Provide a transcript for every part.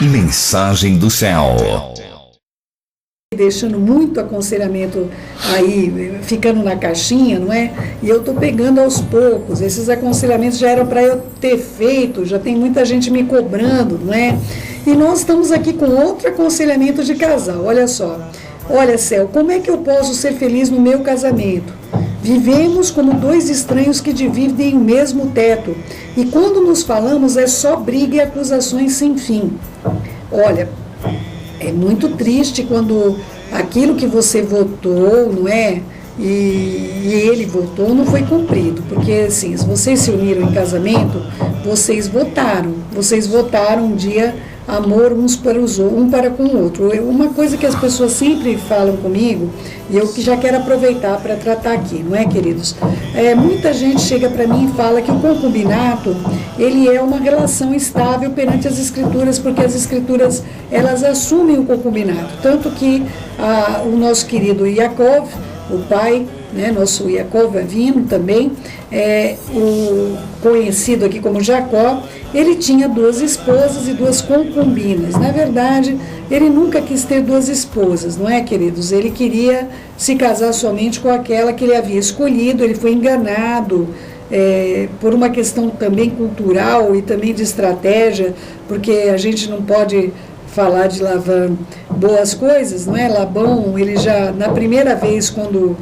Mensagem do céu. Deixando muito aconselhamento aí, ficando na caixinha, não é? E eu estou pegando aos poucos. Esses aconselhamentos já eram para eu ter feito, já tem muita gente me cobrando, não é? E nós estamos aqui com outro aconselhamento de casal. Olha só. Olha, Céu, como é que eu posso ser feliz no meu casamento? Vivemos como dois estranhos que dividem o mesmo teto. E quando nos falamos é só briga e acusações sem fim. Olha, é muito triste quando aquilo que você votou, não é? E ele votou, não foi cumprido. Porque, assim, se vocês se uniram em casamento, vocês votaram um dia amor uns para os outros, um para com o outro. Uma coisa que as pessoas sempre falam comigo, e eu que já quero aproveitar para tratar aqui, não é, queridos? Muita gente chega para mim e fala que o concubinato, ele é uma relação estável perante as escrituras, porque as escrituras, elas assumem o concubinato. Tanto que o nosso querido Yaakov, o pai, né, nosso Yaakov Avinu também, o conhecido aqui como Jacó, ele tinha 2 esposas e 2 concubinas. Na verdade, ele nunca quis ter 2 esposas, não é, queridos? Ele queria se casar somente com aquela que ele havia escolhido. Ele foi enganado por uma questão também cultural e também de estratégia, porque a gente não pode falar de Labão boas coisas, não é? Labão, ele já, na primeira vez, quando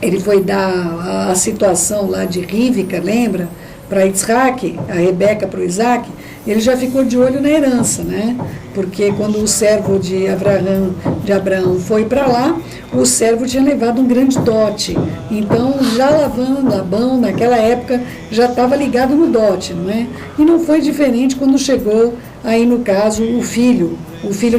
ele foi dar a situação lá de Rívika, lembra? Para Isaac, a Rebeca para o Isaac, ele já ficou de olho na herança, né? Porque quando o servo de Abraão foi para lá, o servo tinha levado um grande dote. Então, já Labão, naquela época, já estava ligado no dote, não é? E não foi diferente quando chegou, aí no caso, o filho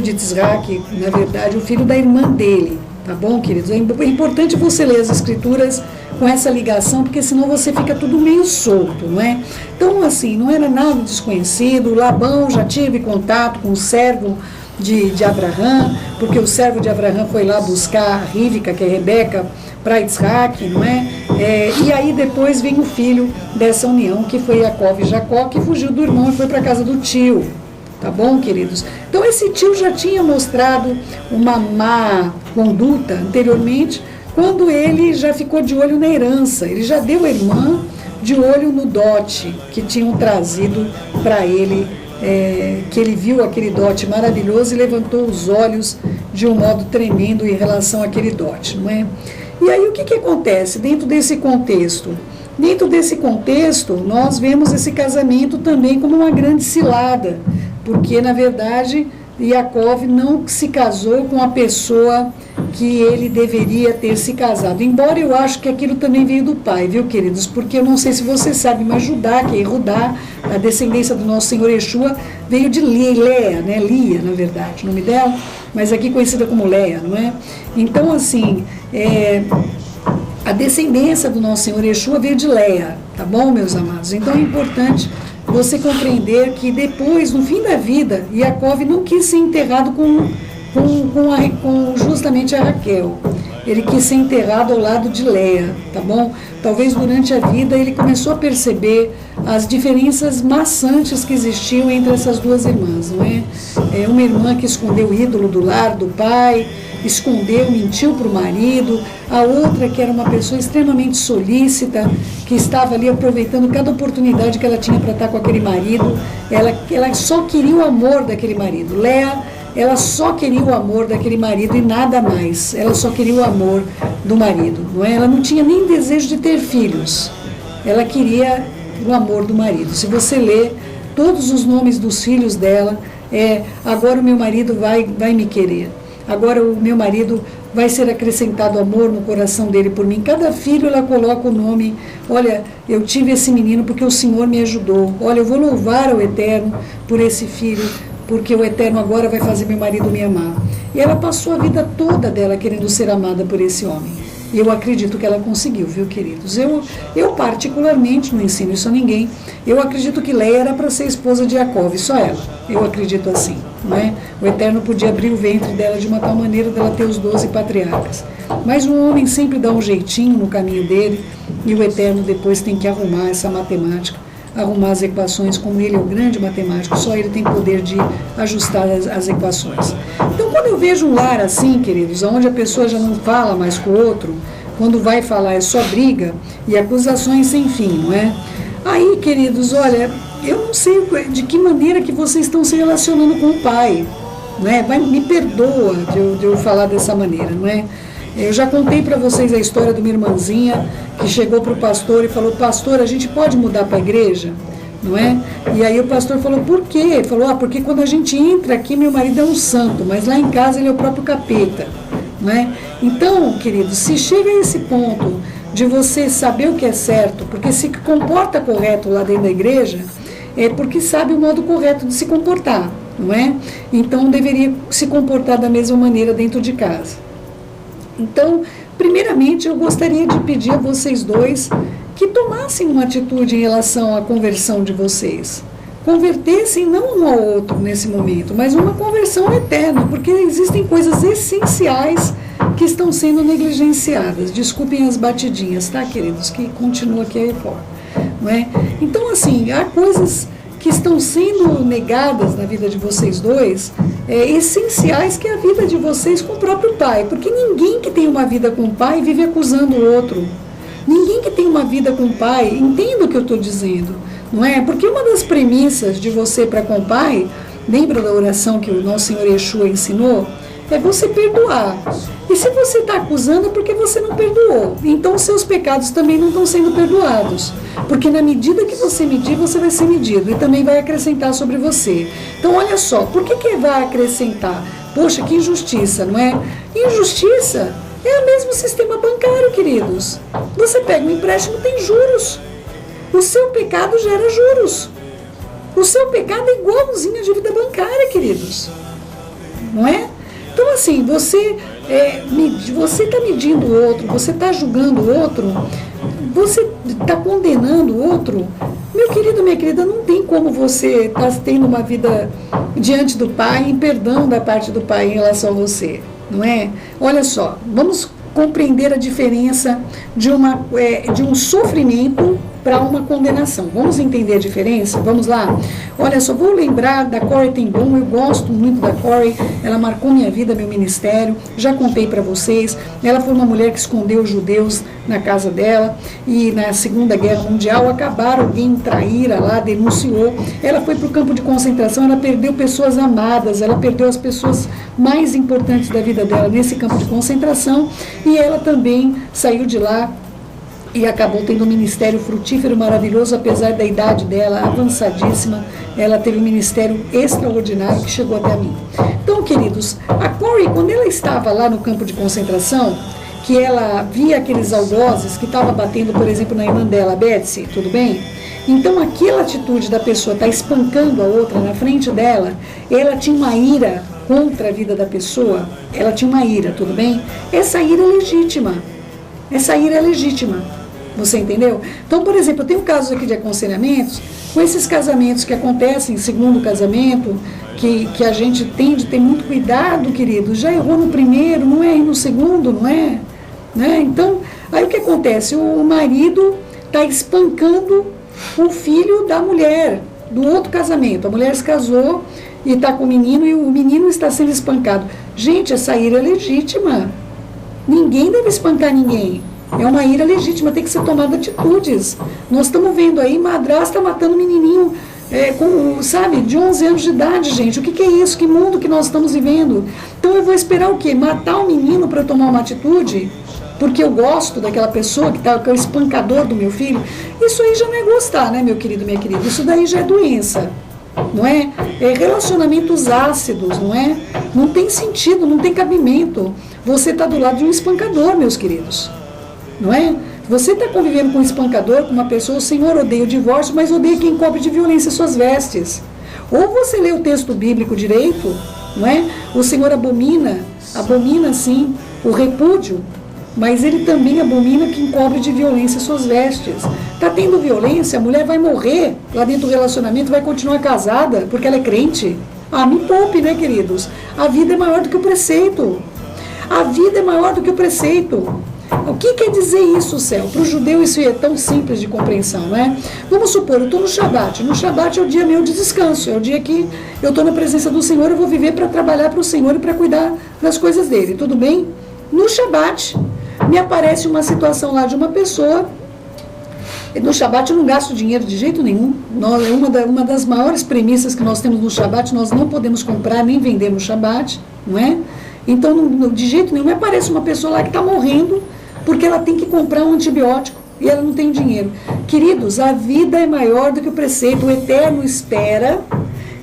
de Isaac, na verdade, o filho da irmã dele. Tá bom, queridos? É importante você ler as escrituras com essa ligação, porque senão você fica tudo meio solto, não é? Então, assim, não era nada desconhecido. Labão já tive contato com o servo de Abraão, porque o servo de Abraão foi lá buscar a Rívika, que é Rebeca, para Isaac, não é? E aí depois vem o filho dessa união, que foi Jacó e Jacó, que fugiu do irmão e foi para a casa do tio. Tá bom, queridos? Então, esse tio já tinha mostrado uma má conduta anteriormente, quando ele já ficou de olho na herança. Ele já deu a irmã de olho no dote que tinham trazido para ele, que ele viu aquele dote maravilhoso e levantou os olhos de um modo tremendo em relação àquele dote, não é? E aí o que acontece dentro desse contexto? Dentro desse contexto, nós vemos esse casamento também como uma grande cilada, porque, na verdade, Yaakov não se casou com a pessoa que ele deveria ter se casado. Embora eu acho que aquilo também veio do pai, viu, queridos? Porque eu não sei se você sabe, mas Judá, que é Rudá, a descendência do nosso Senhor Yeshua, veio de Leia, né? Lia, na verdade, o nome dela, mas aqui conhecida como Leia, não é? Então, assim, a descendência do nosso Senhor Yeshua veio de Leia, tá bom, meus amados? Então é importante você compreender que depois, no fim da vida, Yaakov não quis ser enterrado com justamente a Raquel. Ele quis ser enterrado ao lado de Leia, tá bom? Talvez durante a vida ele começou a perceber as diferenças maçantes que existiam entre essas 2 irmãs, não é? Uma irmã que escondeu o ídolo do lar do pai, escondeu, mentiu para o marido. A outra, que era uma pessoa extremamente solícita, que estava ali aproveitando cada oportunidade que ela tinha para estar com aquele marido. Ela só queria o amor daquele marido. Leia, ela só queria o amor daquele marido e nada mais. Ela só queria o amor do marido, não é? Ela não tinha nem desejo de ter filhos. Ela queria o amor do marido. Se você ler todos os nomes dos filhos dela, agora o meu marido vai me querer. Agora o meu marido vai ser acrescentado amor no coração dele por mim. Cada filho ela coloca o nome. Olha, eu tive esse menino porque o Senhor me ajudou. Olha, eu vou louvar ao Eterno por esse filho, porque o Eterno agora vai fazer meu marido me amar. E ela passou a vida toda dela querendo ser amada por esse homem. E eu acredito que ela conseguiu, viu, queridos? Eu particularmente, não ensino isso a ninguém, eu acredito que Leia era para ser esposa de Yaakov, só ela. Eu acredito assim, não é? O Eterno podia abrir o ventre dela de uma tal maneira dela ter os 12 patriarcas. Mas um homem sempre dá um jeitinho no caminho dele, e o Eterno depois tem que arrumar essa matemática arrumar as equações, como ele é o grande matemático, só ele tem poder de ajustar as equações. Então, quando eu vejo um lar assim, queridos, onde a pessoa já não fala mais com o outro, quando vai falar é só briga e acusações sem fim, não é? Aí, queridos, olha, eu não sei de que maneira que vocês estão se relacionando com o pai, não é? Me perdoa de eu falar dessa maneira, não é? Eu já contei para vocês a história de uma irmãzinha que chegou para o pastor e falou: pastor, a gente pode mudar para a igreja? Não é? E aí o pastor falou: por quê? Ele falou: porque quando a gente entra aqui, meu marido é um santo, mas lá em casa ele é o próprio capeta. Não é? Então, queridos, se chega a esse ponto de você saber o que é certo, porque se comporta correto lá dentro da igreja, é porque sabe o modo correto de se comportar, não é? Então deveria se comportar da mesma maneira dentro de casa. Então, primeiramente, eu gostaria de pedir a vocês dois que tomassem uma atitude em relação à conversão de vocês. Convertessem não um ao outro nesse momento, mas uma conversão eterna, porque existem coisas essenciais que estão sendo negligenciadas. Desculpem as batidinhas, tá, queridos? Que continua aqui a reforma, não é? Então, assim, há coisas que estão sendo negadas na vida de vocês dois, essenciais, que é a vida de vocês com o próprio pai, porque ninguém que tem uma vida com o pai vive acusando o outro. Ninguém que tem uma vida com o pai, entenda o que eu estou dizendo, não é? Porque uma das premissas de você para com o pai, lembra da oração que o nosso Senhor Yeshua ensinou? É você perdoar. E se você está acusando é porque você não perdoou. Então os seus pecados também não estão sendo perdoados. Porque na medida que você medir, você vai ser medido. E também vai acrescentar sobre você. Então olha só, por que vai acrescentar? Poxa, que injustiça, não é? Injustiça é o mesmo sistema bancário, queridos. Você pega um empréstimo, tem juros. O seu pecado gera juros. O seu pecado é igualzinho à dívida bancária, queridos. Não é? Então, assim, você está medindo o outro, você está julgando o outro, você está condenando o outro. Meu querido, minha querida, não tem como você estar tendo uma vida diante do Pai, em perdão da parte do Pai em relação a você, não é? Olha só, vamos compreender a diferença de um sofrimento para uma condenação. Vamos entender a diferença? Vamos lá? Olha só, vou lembrar da Corey Ten Boom. Eu gosto muito da Corey, ela marcou minha vida, meu ministério, já contei para vocês. Ela foi uma mulher que escondeu os judeus na casa dela, e na Segunda Guerra Mundial acabaram, alguém traíra lá, denunciou, ela foi para o campo de concentração, ela perdeu pessoas amadas, ela perdeu as pessoas mais importantes da vida dela nesse campo de concentração, e ela também saiu de lá e acabou tendo um ministério frutífero, maravilhoso, apesar da idade dela avançadíssima. Ela teve um ministério extraordinário que chegou até mim. Então, queridos, a Corey, quando ela estava lá no campo de concentração, que ela via aqueles algozes que estavam batendo, por exemplo, na irmã dela, Betsy, tudo bem? Então, aquela atitude da pessoa estar espancando a outra na frente dela, ela tinha uma ira contra a vida da pessoa, ela tinha uma ira, tudo bem? Essa ira é legítima. Essa ira é legítima. Você entendeu? Então, por exemplo, eu tenho casos aqui de aconselhamentos, com esses casamentos que acontecem, segundo casamento, que a gente tem de ter muito cuidado, querido. Já errou no primeiro, não é? E no segundo, não é? Né? Então, aí o que acontece? O marido está espancando o filho da mulher, do outro casamento. A mulher se casou e está com o menino, e o menino está sendo espancado. Gente, essa ira é legítima. Ninguém deve espancar ninguém. É uma ira legítima, tem que ser tomada atitudes. Nós estamos vendo aí madrasta matando menininho, de 11 anos de idade, gente. O que é isso? Que mundo que nós estamos vivendo? Então eu vou esperar o quê? Matar o menino para tomar uma atitude? Porque eu gosto daquela pessoa que é o espancador do meu filho? Isso aí já não é gostar, né, meu querido, minha querida? Isso daí já é doença. Não é? É relacionamentos ácidos, não é? Não tem sentido, não tem cabimento. Você está do lado de um espancador, meus queridos. Não é? Você está convivendo com um espancador, com uma pessoa, o Senhor odeia o divórcio, mas odeia quem cobre de violência suas vestes. Ou você lê o texto bíblico direito, não é? O Senhor abomina sim, o repúdio, mas ele também abomina quem cobre de violência suas vestes. Está tendo violência, a mulher vai morrer lá dentro do relacionamento, vai continuar casada, porque ela é crente. Ah, me poupe, né, queridos? A vida é maior do que o preceito. A vida é maior do que o preceito. O que quer dizer isso, Céu? Para o judeu isso é tão simples de compreensão, não é? Vamos supor, eu estou no Shabat. No Shabat é o dia meu de descanso, é o dia que eu estou na presença do Senhor, eu vou viver para trabalhar para o Senhor e para cuidar das coisas dele, tudo bem? No Shabat, me aparece uma situação lá de uma pessoa. No Shabat eu não gasto dinheiro de jeito nenhum. Uma das maiores premissas que nós temos no Shabat, nós não podemos comprar nem vender no Shabat, não é? Então, de jeito nenhum, me aparece uma pessoa lá que está morrendo porque ela tem que comprar um antibiótico e ela não tem dinheiro. Queridos, a vida é maior do que o preceito. O Eterno espera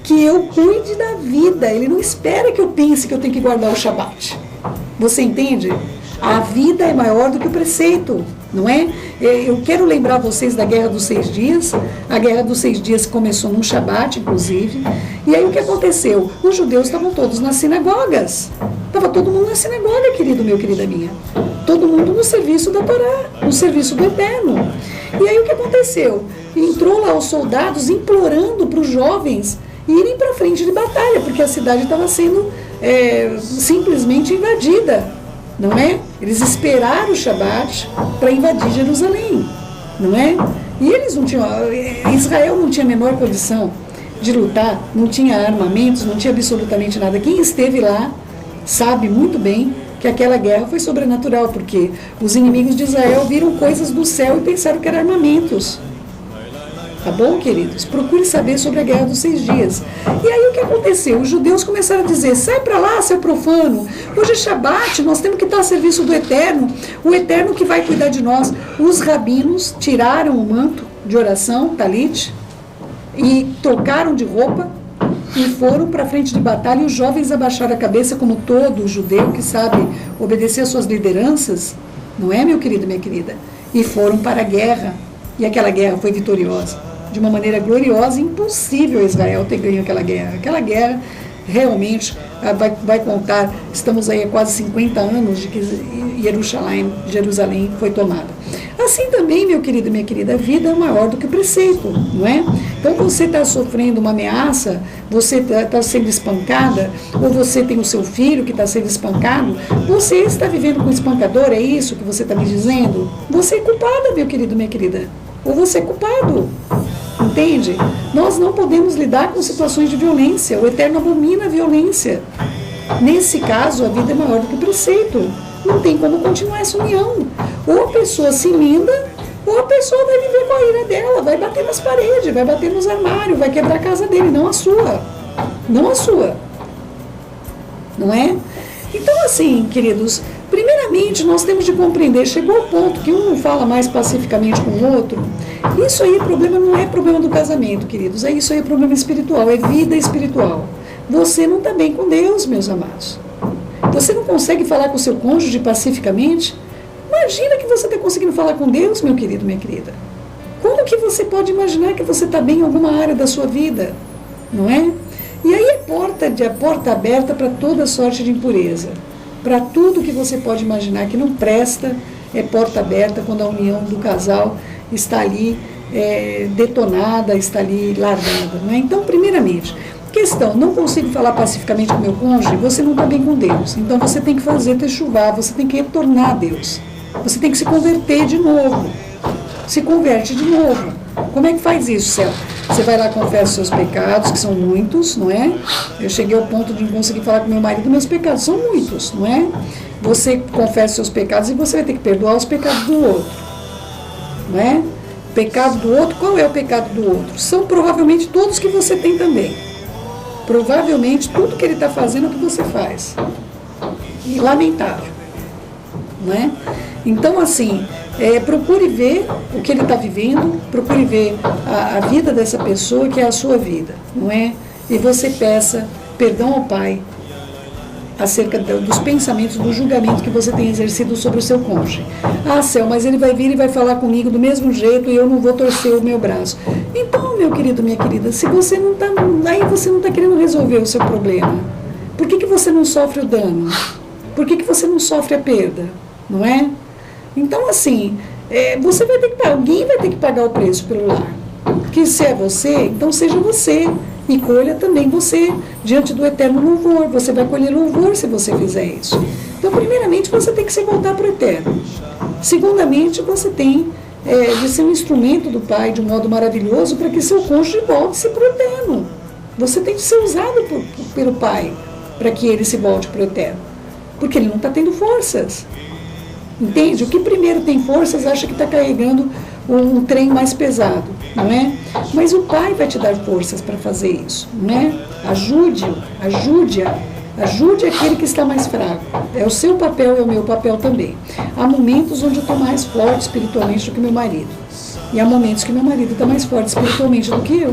que eu cuide da vida. Ele não espera que eu pense que eu tenho que guardar o Shabat. Você entende? A vida é maior do que o preceito, não é? Eu quero lembrar vocês da Guerra dos 6 Dias. A Guerra dos 6 Dias começou num Shabat, inclusive. E aí o que aconteceu? Os judeus estavam todos nas sinagogas. Estava todo mundo na sinagoga, querido meu, querida minha. Todo mundo no serviço da Torá, no serviço do Eterno. E aí o que aconteceu? Entrou lá os soldados implorando para os jovens irem para frente de batalha, porque a cidade estava sendo simplesmente invadida. Não é? Eles esperaram o Shabat para invadir Jerusalém, não é? E eles não tinham, Israel não tinha a menor condição de lutar, não tinha armamentos, não tinha absolutamente nada. Quem esteve lá sabe muito bem que aquela guerra foi sobrenatural, porque os inimigos de Israel viram coisas do céu e pensaram que eram armamentos. Tá bom, queridos? Procure saber sobre a Guerra dos 6 Dias. E aí o que aconteceu? Os judeus começaram a dizer, sai para lá, seu profano. Hoje é Shabat, nós temos que estar a serviço do Eterno. O Eterno que vai cuidar de nós. Os rabinos tiraram o manto de oração, talit, e trocaram de roupa e foram para a frente de batalha. E os jovens abaixaram a cabeça, como todo judeu que sabe obedecer às suas lideranças. Não é, meu querido, minha querida? E foram para a guerra. E aquela guerra foi vitoriosa. De uma maneira gloriosa, impossível Israel ter ganho aquela guerra. Aquela guerra realmente vai contar, estamos aí há quase 50 anos de que Jerusalém foi tomada. Assim também, meu querido e minha querida, a vida é maior do que o preceito, não é? Então você está sofrendo uma ameaça, você está sendo espancada, ou você tem o seu filho que está sendo espancado, você está vivendo com um espancador, é isso que você está me dizendo? Você é culpada, meu querido, minha querida. Ou você é culpado. Entende? Nós não podemos lidar com situações de violência. O Eterno abomina a violência. Nesse caso, a vida é maior do que o preceito. Não tem como continuar essa união. Ou a pessoa se linda, ou a pessoa vai viver com a ira dela, vai bater nas paredes, vai bater nos armários, vai quebrar a casa dele, não a sua. Não a sua. Não é? Então, assim, queridos, primeiramente nós temos de compreender, chegou ao ponto que um não fala mais pacificamente com o outro. Isso aí não é problema do casamento, queridos, isso aí é problema espiritual, é vida espiritual. Você não está bem com Deus, meus amados. Você não consegue falar com o seu cônjuge pacificamente? Imagina que você está conseguindo falar com Deus, meu querido, minha querida. Como que você pode imaginar que você está bem em alguma área da sua vida? Não é? E aí é porta aberta para toda sorte de impureza. Para tudo que você pode imaginar que não presta, é porta aberta quando a união do casal está ali detonada, está ali largada. Não é? Então, primeiramente, questão, não consigo falar pacificamente com meu cônjuge, você não está bem com Deus. Então você tem que fazer techuvá, você tem que retornar a Deus. Você tem que se converter de novo. Se converte de novo. Como é que faz isso, Céu? Você vai lá, confessa os seus pecados, que são muitos, não é? Eu cheguei ao ponto de não conseguir falar com meu marido, meus pecados são muitos, não é? Você confessa os seus pecados e você vai ter que perdoar os pecados do outro, não é? O pecado do outro, qual é o pecado do outro? São provavelmente todos que você tem também. Provavelmente tudo que ele está fazendo é o que você faz. E lamentável, não é? Então, assim, procure ver o que ele está vivendo, procure ver a vida dessa pessoa, que é a sua vida, não é? E você peça perdão ao Pai acerca dos pensamentos, do julgamento que você tem exercido sobre o seu cônjuge. Ah, Céu, mas ele vai vir e vai falar comigo do mesmo jeito e eu não vou torcer o meu braço. Então, meu querido, minha querida, se você não está, aí você não está querendo resolver o seu problema. Por que você não sofre o dano? Por que você não sofre a perda? Não é? Então, assim, você vai ter que pagar, alguém vai ter que pagar o preço pelo lar. Que se é você, então seja você. E colha também você diante do eterno louvor. Você vai colher louvor se você fizer isso. Então, primeiramente, você tem que se voltar para o eterno. Segundamente, você tem de ser um instrumento do Pai de um modo maravilhoso para que seu cônjuge volte-se para o eterno. Você tem de ser usado pelo Pai para que ele se volte para o eterno, porque ele não está tendo forças. Entende? O que primeiro tem forças acha que está carregando um trem mais pesado, não é? Mas o Pai vai te dar forças para fazer isso, não é? Ajude-o, ajude aquele que está mais fraco. É o seu papel, é o meu papel também. Há momentos onde eu estou mais forte espiritualmente do que meu marido. E há momentos que meu marido está mais forte espiritualmente do que eu.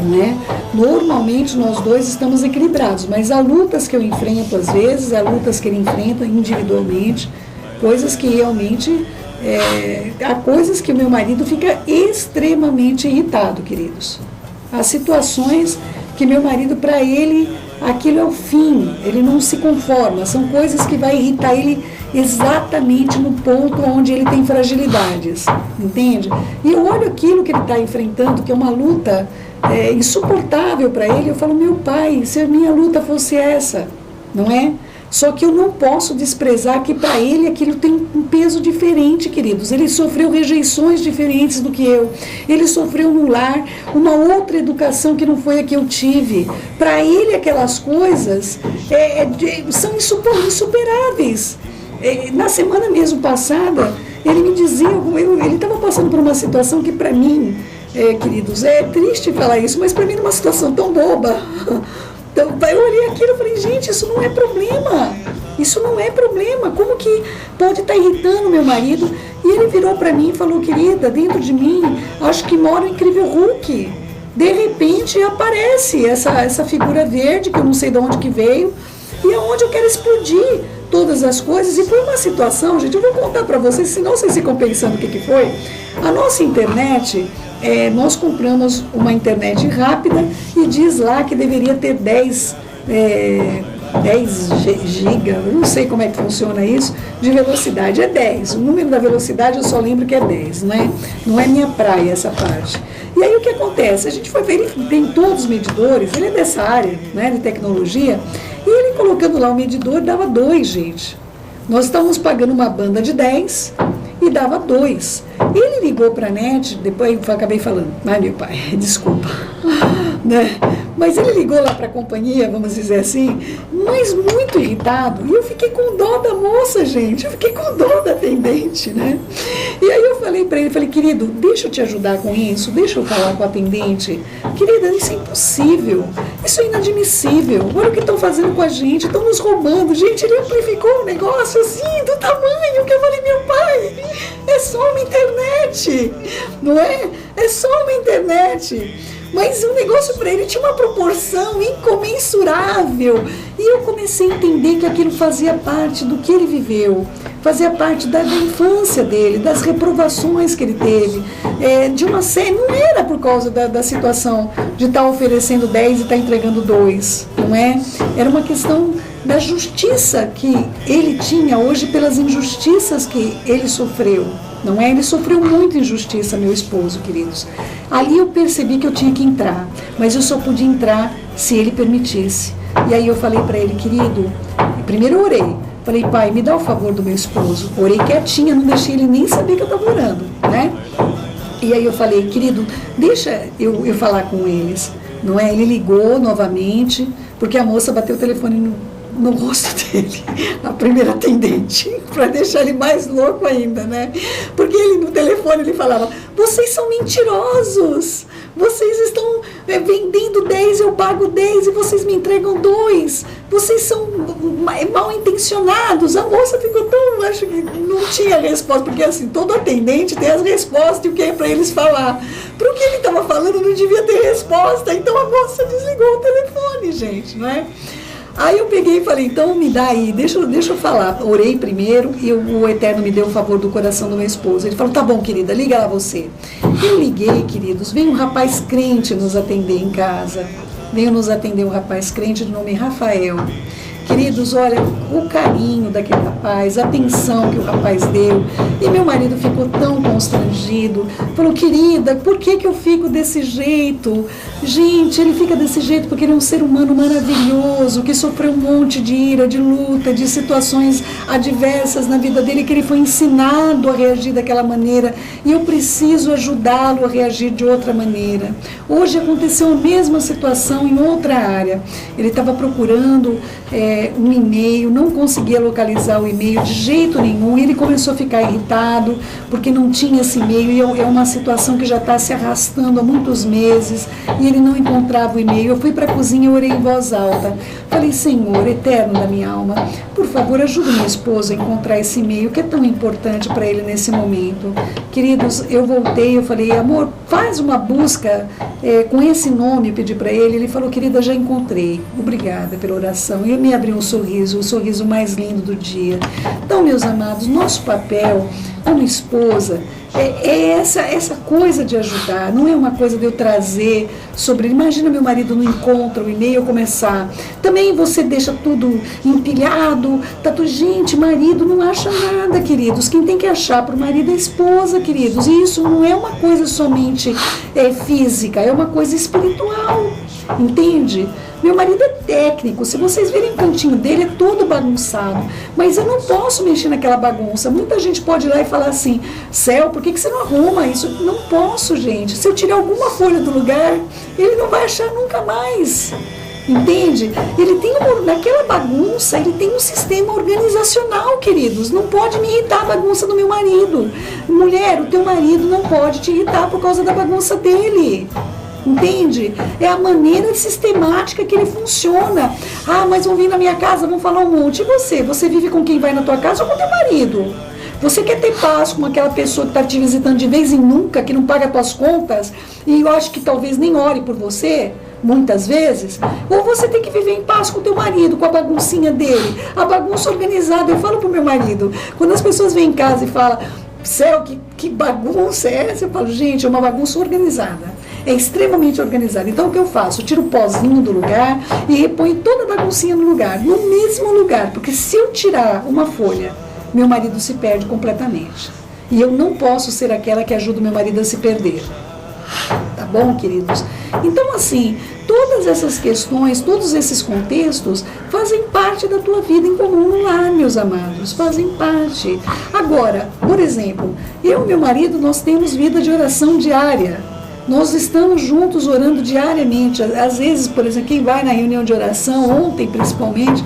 Não é? Normalmente nós dois estamos equilibrados, mas há lutas que eu enfrento às vezes, há lutas que ele enfrenta individualmente, coisas que realmente... há coisas que o meu marido fica extremamente irritado, queridos. Há situações que meu marido, para ele, aquilo é o fim, ele não se conforma. São coisas que vai irritar ele exatamente no ponto onde ele tem fragilidades, entende? E eu olho aquilo que ele está enfrentando, que é uma luta insuportável para ele, eu falo, meu Pai, se a minha luta fosse essa, não é? Só que eu não posso desprezar que para ele aquilo tem um peso diferente, queridos. Ele sofreu rejeições diferentes do que eu. Ele sofreu no lar uma outra educação que não foi a que eu tive. Para ele aquelas coisas são insuperáveis. Na semana mesmo passada, ele me dizia, ele estava passando por uma situação que para mim, queridos, é triste falar isso, mas para mim é uma situação tão boba. Então, eu olhei aquilo e falei, gente, isso não é problema. Isso não é problema. Como que pode estar irritando meu marido? E ele virou para mim e falou, querida, dentro de mim, acho que mora o incrível Hulk. De repente aparece essa figura verde, que eu não sei de onde que veio, e é onde eu quero explodir todas as coisas. E foi uma situação, gente, eu vou contar para vocês, senão vocês ficam pensando o que foi. A nossa internet... nós compramos uma internet rápida e diz lá que deveria ter 10 giga, eu não sei como é que funciona isso, de velocidade, é 10. O número da velocidade eu só lembro que é 10, né? Não é minha praia essa parte. E aí o que acontece? A gente foi ver, ele tem todos os medidores, ele é dessa área, né, de tecnologia, e ele colocando lá o medidor dava 2, gente. Nós estávamos pagando uma banda de 10 e dava 2. Ele ligou para a NET, depois eu acabei falando, ai meu pai, desculpa, né? Mas ele ligou lá para a companhia, vamos dizer assim, mas muito irritado, e eu fiquei com dó da moça, gente, eu fiquei com dó da atendente, né? E aí eu falei para ele, falei, querido, deixa eu te ajudar com isso, deixa eu falar com a atendente. Querida, isso é impossível, isso é inadmissível, olha o que estão fazendo com a gente, estão nos roubando. Gente, ele amplificou o negócio assim, do tamanho que eu falei, meu pai, é só uma internet, não é? É só uma internet. Mas o negócio para ele tinha uma proporção incomensurável. E eu comecei a entender que aquilo fazia parte do que ele viveu, fazia parte da infância dele, das reprovações que ele teve, de uma série. Não era por causa da situação de estar oferecendo 10 e estar entregando 2, não é? Era uma questão da justiça que ele tinha hoje pelas injustiças que ele sofreu. Não é? Ele sofreu muita injustiça, meu esposo, queridos. Ali eu percebi que eu tinha que entrar, mas eu só podia entrar se ele permitisse. E aí eu falei para ele, querido, primeiro eu orei. Falei, pai, me dá o favor do meu esposo. Orei quietinha, não deixei ele nem saber que eu estava orando, né? E aí eu falei, querido, deixa eu falar com eles. Não é? Ele ligou novamente, porque a moça bateu o telefone no rosto dele, a primeira atendente, para deixar ele mais louco ainda, né? Porque ele no telefone ele falava, vocês são mentirosos, vocês estão vendendo 10, eu pago 10 e vocês me entregam 2, vocês são mal intencionados. A moça ficou tão, acho que não tinha resposta, porque assim, todo atendente tem as respostas e o que é para eles falar. Para o que ele estava falando não devia ter resposta, então a moça desligou o telefone, gente, não é? Aí eu peguei e falei, então me dá aí, deixa eu falar. Orei primeiro e o Eterno me deu o favor do coração do meu esposo. Ele falou, tá bom, querida, liga lá você. Eu liguei, queridos, veio um rapaz crente nos atender em casa. Veio nos atender um rapaz crente de nome Rafael. Queridos, olha, o carinho daquele rapaz, a atenção que o rapaz deu, e meu marido ficou tão constrangido, falou, querida, por que eu fico desse jeito? Gente, ele fica desse jeito porque ele é um ser humano maravilhoso, que sofreu um monte de ira, de luta, de situações adversas na vida dele, que ele foi ensinado a reagir daquela maneira, e eu preciso ajudá-lo a reagir de outra maneira. Hoje aconteceu a mesma situação em outra área. Ele estava procurando um e-mail, não conseguia localizar o e-mail de jeito nenhum, e ele começou a ficar irritado porque não tinha esse e-mail, e é uma situação que já está se arrastando há muitos meses, e ele não encontrava o e-mail. Eu fui para a cozinha e orei em voz alta. Falei, Senhor, eterno da minha alma, por favor, ajuda minha esposa a encontrar esse e-mail que é tão importante para ele nesse momento. Queridos, eu voltei, eu falei, amor, faz uma busca com esse nome, eu pedi para ele. Ele falou, querida, já encontrei, obrigada pela oração. E ele me abriu um sorriso, o sorriso mais lindo do dia. Então, meus amados, nosso papel como esposa é essa coisa de ajudar, não é uma coisa de eu trazer sobre. Imagina meu marido não encontra o e-mail, eu começar. Também você deixa tudo empilhado, gente, marido não acha nada, queridos. Quem tem que achar para o marido é a esposa, queridos. E isso não é uma coisa somente física, é uma coisa espiritual, entende? Meu marido é técnico, se vocês verem o cantinho dele, é todo bagunçado. Mas eu não posso mexer naquela bagunça. Muita gente pode ir lá e falar assim, Céu, por que você não arruma isso? Não posso, gente. Se eu tirar alguma folha do lugar, ele não vai achar nunca mais. Entende? Ele tem naquela bagunça, ele tem um sistema organizacional, queridos. Não pode me irritar a bagunça do meu marido. Mulher, o teu marido não pode te irritar por causa da bagunça dele. Entende? É a maneira sistemática que ele funciona. Ah, mas vão vir na minha casa, vão falar um monte. E você? Você vive com quem vai na tua casa ou com teu marido? Você quer ter paz com aquela pessoa que está te visitando de vez em nunca, que não paga tuas contas, e eu acho que talvez nem ore por você, muitas vezes? Ou você tem que viver em paz com o teu marido, com a baguncinha dele, a bagunça organizada. Eu falo pro meu marido, quando as pessoas vêm em casa e falam, Céu, que bagunça é essa? Eu falo, gente, é uma bagunça organizada. É extremamente organizada. Então o que eu faço? Eu tiro o pozinho do lugar e reponho toda a baguncinha no lugar, no mesmo lugar. Porque se eu tirar uma folha, meu marido se perde completamente. E eu não posso ser aquela que ajuda o meu marido a se perder. Tá bom, queridos? Então, assim, todas essas questões, todos esses contextos fazem parte da tua vida em comum no lar, meus amados, fazem parte. Agora, por exemplo, eu e meu marido, nós temos vida de oração diária. Nós estamos juntos orando diariamente. Às vezes, por exemplo, quem vai na reunião de oração, ontem principalmente,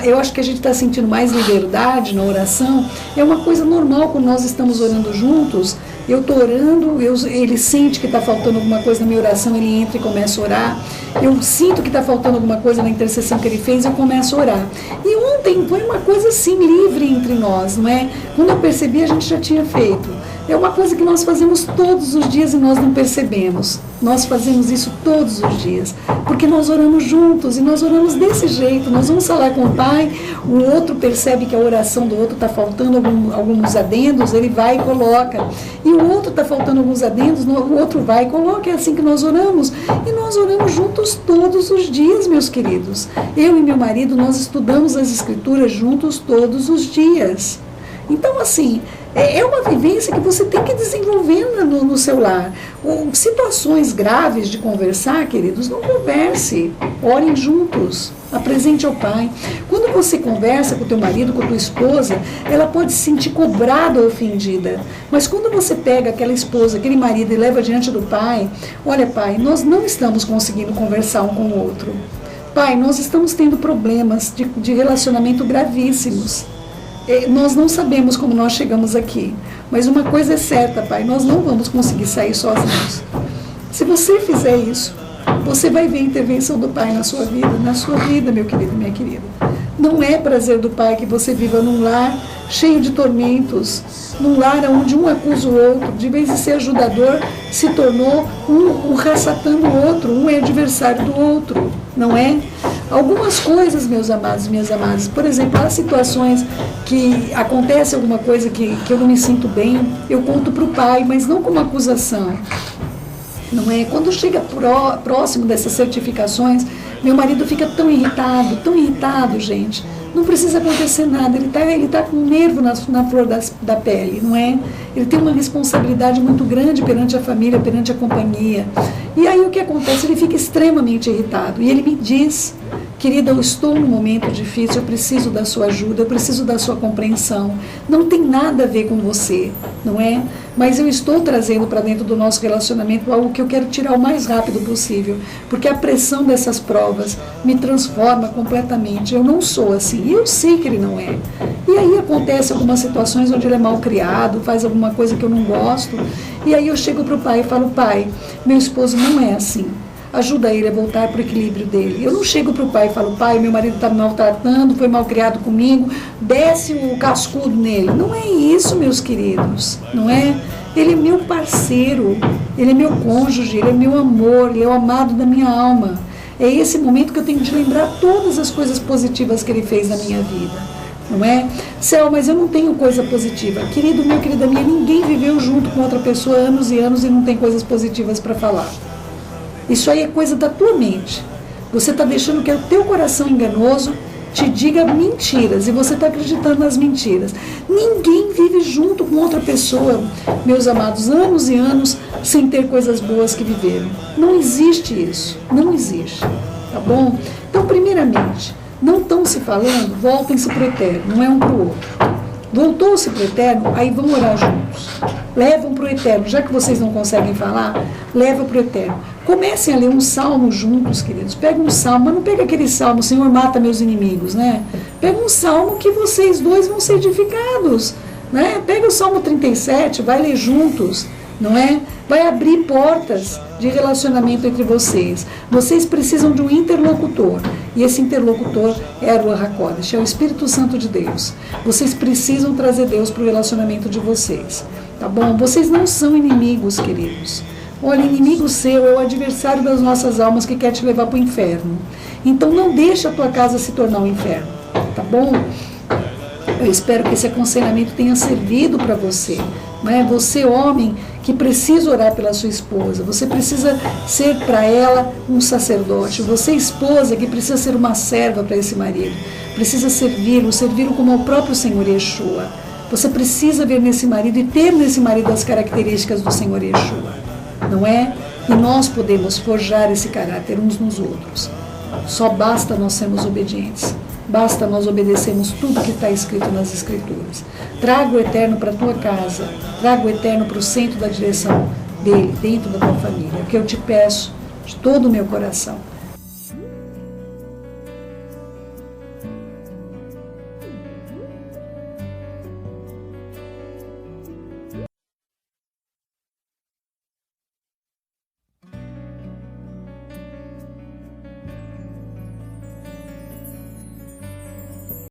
eu acho que a gente está sentindo mais liberdade na oração. É uma coisa normal quando nós estamos orando juntos. Eu estou orando, ele sente que está faltando alguma coisa na minha oração, ele entra e começa a orar. Eu sinto que está faltando alguma coisa na intercessão que ele fez, eu começo a orar. E ontem foi uma coisa assim, livre entre nós, não é? Quando eu percebi, a gente já tinha feito. É uma coisa que nós fazemos todos os dias e nós não percebemos. Nós fazemos isso todos os dias, porque nós oramos juntos e nós oramos desse jeito. Nós vamos falar com o Pai, o outro percebe que a oração do outro está faltando alguns adendos, ele vai e coloca. E o outro está faltando alguns adendos, o outro vai e coloca. É assim que nós oramos. E nós oramos juntos todos os dias, meus queridos. Eu e meu marido, nós estudamos as Escrituras juntos todos os dias. Então, assim, é uma vivência que você tem que desenvolver no seu lar. Situações graves de conversar, queridos, não converse. Orem juntos. Apresente ao Pai. Quando você conversa com o teu marido, com a tua esposa, ela pode se sentir cobrada ou ofendida. Mas quando você pega aquela esposa, aquele marido e leva diante do Pai, olha, Pai, nós não estamos conseguindo conversar um com o outro. Pai, nós estamos tendo problemas de relacionamento gravíssimos. Nós não sabemos como nós chegamos aqui, mas uma coisa é certa, Pai, nós não vamos conseguir sair sozinhos. Se você fizer isso, você vai ver a intervenção do Pai na sua vida, meu querido, minha querida. Não é prazer do Pai que você viva num lar cheio de tormentos, num lar onde um acusa o outro, de vez de ser ajudador, se tornou um raçatando o outro, um é adversário do outro, não é? Algumas coisas, meus amados e minhas amadas, por exemplo, há situações que acontece alguma coisa que eu não me sinto bem, eu conto para o Pai, mas não como acusação. Não é? Quando chega próximo dessas certificações, meu marido fica tão irritado, gente. Não precisa acontecer nada, ele tá com um nervo na flor da pele, não é? Ele tem uma responsabilidade muito grande perante a família, perante a companhia. E aí o que acontece? Ele fica extremamente irritado. E ele me diz: querida, eu estou num momento difícil, eu preciso da sua ajuda, eu preciso da sua compreensão. Não tem nada a ver com você, não é? Mas eu estou trazendo para dentro do nosso relacionamento algo que eu quero tirar o mais rápido possível, porque a pressão dessas provas me transforma completamente. Eu não sou assim, e eu sei que ele não é. E aí acontece algumas situações onde ele é mal criado, faz alguma coisa que eu não gosto, e aí eu chego para o pai e falo: pai, meu esposo não é assim. Ajuda ele a voltar para o equilíbrio dele. Eu não chego para o pai e falo: pai, meu marido está me maltratando, foi mal criado comigo, desce o cascudo nele. Não é isso, meus queridos, não é? Ele é meu parceiro, ele é meu cônjuge, ele é meu amor, ele é o amado da minha alma. É esse momento que eu tenho de lembrar todas as coisas positivas que ele fez na minha vida, não é? Céu, mas eu não tenho coisa positiva. Querido meu, querida minha, ninguém viveu junto com outra pessoa anos e anos e não tem coisas positivas para falar. Isso aí é coisa da tua mente. Você está deixando que o teu coração enganoso te diga mentiras e você está acreditando nas mentiras. Ninguém vive junto com outra pessoa, meus amados, anos e anos sem ter coisas boas que viveram. Não existe isso, não existe, tá bom? Então, primeiramente, não estão se falando, voltem-se para o eterno, não é um para o outro. Voltou-se para o eterno, aí vão orar juntos. Levam para o eterno, já que vocês não conseguem falar, leva para o eterno. Comecem a ler um salmo juntos, queridos. Pega um salmo, mas não pega aquele salmo: Senhor, mata meus inimigos, né? Pega um salmo que vocês dois vão ser edificados, né? Pega o Salmo 37, vai ler juntos, não é? Vai abrir portas de relacionamento entre vocês. Vocês precisam de um interlocutor. E esse interlocutor é a Ruach HaKodesh, é o Espírito Santo de Deus. Vocês precisam trazer Deus para o relacionamento de vocês, tá bom? Vocês não são inimigos, queridos. Olha, inimigo seu é o adversário das nossas almas que quer te levar para o inferno. Então não deixa a tua casa se tornar um inferno, tá bom? Eu espero que esse aconselhamento tenha servido para você. Né? Você, homem, que precisa orar pela sua esposa, você precisa ser para ela um sacerdote. Você, esposa, que precisa ser uma serva para esse marido, precisa servi-lo como o próprio Senhor Yeshua. Você precisa ver nesse marido e ter nesse marido as características do Senhor Yeshua, não é? E nós podemos forjar esse caráter uns nos outros. Só basta nós sermos obedientes. Basta nós obedecermos tudo que está escrito nas Escrituras. Traga o eterno para a tua casa. Traga o eterno para o centro da direção dele, dentro da tua família. É o que eu te peço de todo o meu coração.